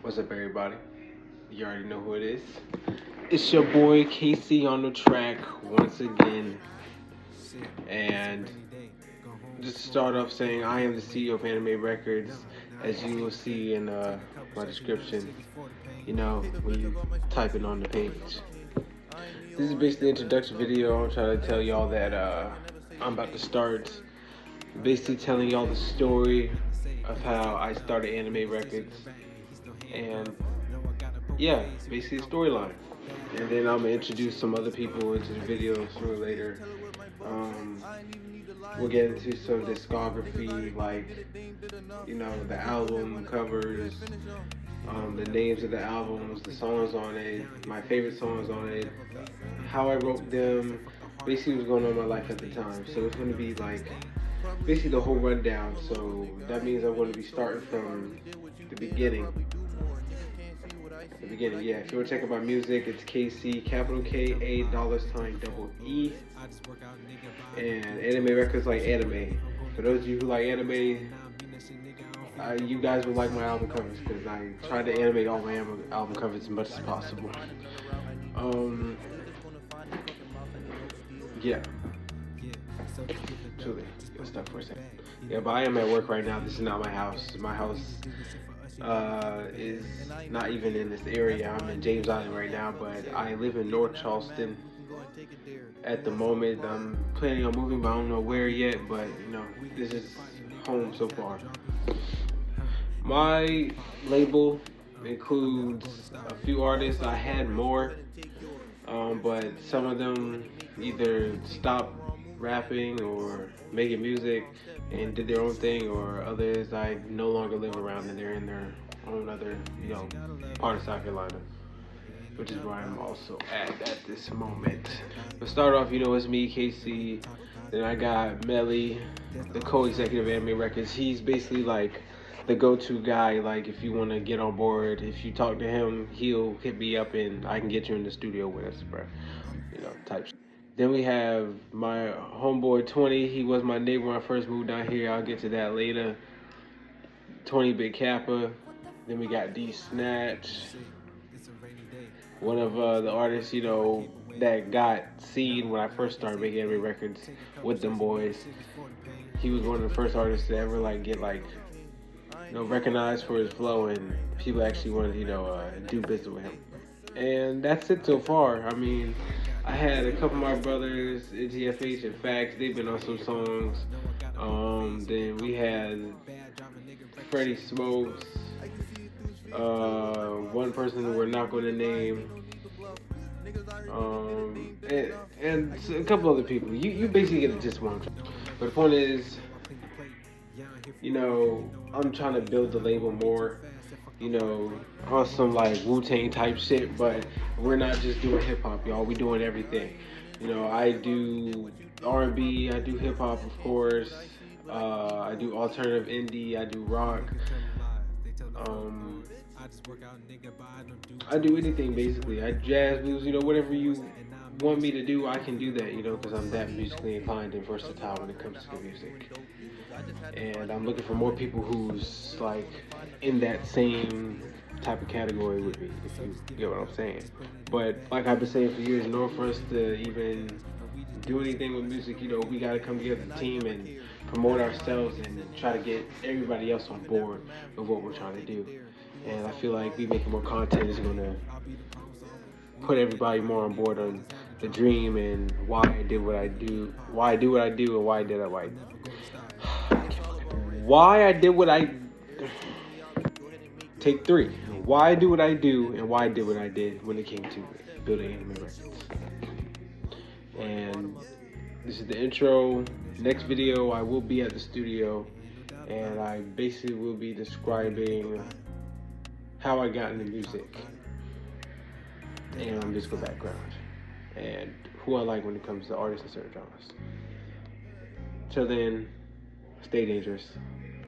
What's up, everybody? You already know who it is. It's your boy Casey on the track once again. And just to start off saying, I am the CEO of Anime Records, as you will see in my description. You know, when you type it on the page. This is basically the introduction video. I'm trying to tell y'all that I'm about to start basically telling y'all the story of how I started Anime Records. And yeah, basically the storyline. And then I'm gonna introduce some other people into the video sooner or later. Um, we'll get into some discography, like the album covers, the names of the albums, the songs on it, my favorite songs on it, how I wrote them, basically what's going on in my life at the time. So it's gonna be like basically the whole rundown. So that means I'm going to be starting from the beginning. Yeah. If you want to check out my music, it's KC, capital K A $ double E. And Anime Records like anime. For those of you who like anime, you guys will like my album covers because I try to animate all my album covers as much as possible. Yeah. Truly. Let's stop for a second. Yeah, but I am at work right now. This is not my house. My house is not even in this area. I'm in James Island right now, but I live in North Charleston at the moment. I'm planning on moving, but I don't know where yet. But this is home so far. My label includes a few artists. I had more, but some of them either stopped rapping or making music and did their own thing, or others I no longer live around and they're in their own other, part of South Carolina, which is where I'm also at this moment. But start off, it's me, Casey. Then I got Melly, the co-executive of Anime Records. He's basically like the go-to guy. Like if you want to get on board, if you talk to him, he'll hit me up and I can get you in the studio with us, bro. Type. Then we have my homeboy 20. He was my neighbor when I first moved down here. I'll get to that later. 20 Big Kappa. Then we got D Snatch. One of the artists, that got seen when I first started making anime records with them boys. He was one of the first artists to ever get recognized for his flow, and people actually wanted to do business with him. And that's it so far. I mean, I had a couple of my brothers, NTFH and Facts. They've been on some songs. Then we had Freddie Smokes. One person who we're not going to name. And a couple other people. You basically get it just one. But the point is, I'm trying to build the label more. On some Wu-Tang type shit, but we're not just doing hip hop, y'all. We doing everything. I do R&B, I do hip hop, of course. I do alternative indie, I do rock. I do anything basically. I jazz, blues, whatever you want me to do, I can do that, because I'm that musically inclined and versatile when it comes to music. And I'm looking for more people who's in that same type of category with me, if you get what I'm saying. But like I've been saying for years, in order for us to even do anything with music, we gotta come together as a team and promote ourselves and try to get everybody else on board with what we're trying to do. And I feel like me making more content is gonna put everybody more on board on the dream and why I did what I do, why I do what I do, and why I did what I do. Why I did what I... Take 3. Why I do what I do and why I did what I did when it came to building Anime Records. And this is the intro. Next video, I will be at the studio and I basically will be describing how I got into music and musical background and who I like when it comes to artists and certain genres. Till then, stay dangerous.